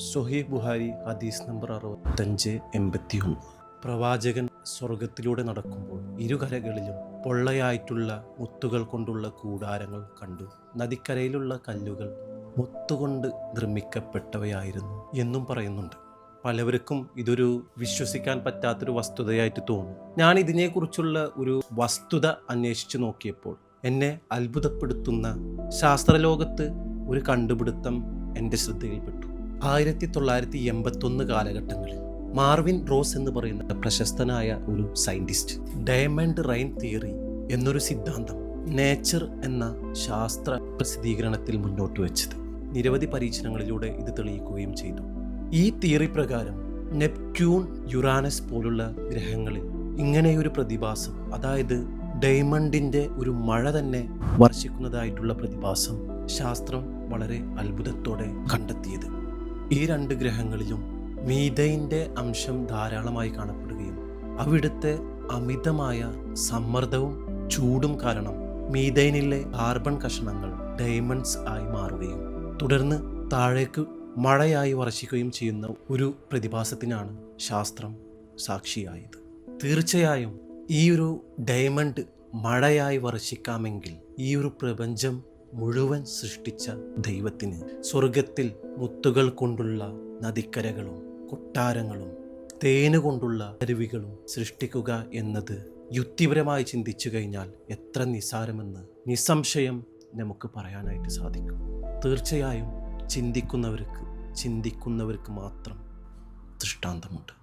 സ്വഹീഹ് ബുഹാരി ഹദീസ് നമ്പർ 6581. പ്രവാചകൻ സ്വർഗത്തിലൂടെ നടക്കുമ്പോൾ ഇരുകരകളിലും പൊള്ളയായിട്ടുള്ള മുത്തുകൾ കൊണ്ടുള്ള കൂടാരങ്ങൾ കണ്ടു. നദിക്കരയിലുള്ള കല്ലുകൾ മുത്തുകൊണ്ട് നിർമ്മിക്കപ്പെട്ടവയായിരുന്നു എന്നും പറയുന്നുണ്ട്. പലവർക്കും ഇതൊരു വിശ്വസിക്കാൻ പറ്റാത്തൊരു വസ്തുതയായിട്ട് തോന്നും. ഞാൻ ഇതിനെക്കുറിച്ചുള്ള ഒരു വസ്തുത അന്വേഷിച്ചു നോക്കിയപ്പോൾ എന്നെ അത്ഭുതപ്പെടുത്തുന്ന ശാസ്ത്രലോകത്ത് ഒരു കണ്ടുപിടുത്തം എൻ്റെ ശ്രദ്ധയിൽപ്പെട്ടു. 1981 കാലഘട്ടങ്ങളിൽ മാർവിൻ റോസ് എന്ന് പറയുന്ന പ്രശസ്തനായ ഒരു സയന്റിസ്റ്റ് ഡയമണ്ട് റൈൻ തിയറി എന്നൊരു സിദ്ധാന്തം നേച്ചർ എന്ന ശാസ്ത്ര പ്രസിദ്ധീകരണത്തിൽ മുന്നോട്ട് വെച്ചത്. നിരവധി പരീക്ഷണങ്ങളിലൂടെ ഇത് തെളിയിക്കുകയും ചെയ്തു. ഈ തിയറി പ്രകാരം നെപ്റ്റ്യൂൺ, യുറാനസ് പോലുള്ള ഗ്രഹങ്ങളിൽ ഇങ്ങനെയൊരു പ്രതിഭാസം, അതായത് ഡയമണ്ടിന്റെ ഒരു മഴ തന്നെ വർഷിക്കുന്നതായിട്ടുള്ള പ്രതിഭാസം ശാസ്ത്രം വളരെ അത്ഭുതത്തോടെ കണ്ടെത്തിയത്. ഈ രണ്ട് ഗ്രഹങ്ങളിലും മീഥൈൻ്റെ അംശം ധാരാളമായി കാണപ്പെടുകയും അവിടുത്തെ അമിതമായ സമ്മർദ്ദവും ചൂടും കാരണം മീഥൈനിലെ കാർബൺ കഷണങ്ങൾ ഡയമണ്ട്സ് ആയി മാറുകയും തുടർന്ന് താഴേക്ക് മഴയായി വർഷിക്കുകയും ചെയ്യുന്ന ഒരു പ്രതിഭാസത്തിനാണ് ശാസ്ത്രം സാക്ഷിയായത്. തീർച്ചയായും ഈ ഒരു ഡയമണ്ട് മഴയായി വർഷിക്കാമെങ്കിൽ ഈ ഒരു പ്രപഞ്ചം മുഴുവൻ സൃഷ്ടിച്ച ദൈവത്തിന് സ്വർഗത്തിൽ മുത്തുകൾ കൊണ്ടുള്ള നദിക്കരകളും കൊട്ടാരങ്ങളും തേനുകൊണ്ടുള്ള അരുവികളും സൃഷ്ടിക്കുക എന്നത് യുക്തിപരമായി ചിന്തിച്ചു കഴിഞ്ഞാൽ എത്ര നിസ്സാരമെന്ന് നിസ്സംശയം നമുക്ക് പറയാനായിട്ട് സാധിക്കും. തീർച്ചയായും ചിന്തിക്കുന്നവർക്ക് മാത്രം ദൃഷ്ടാന്തമുണ്ട്.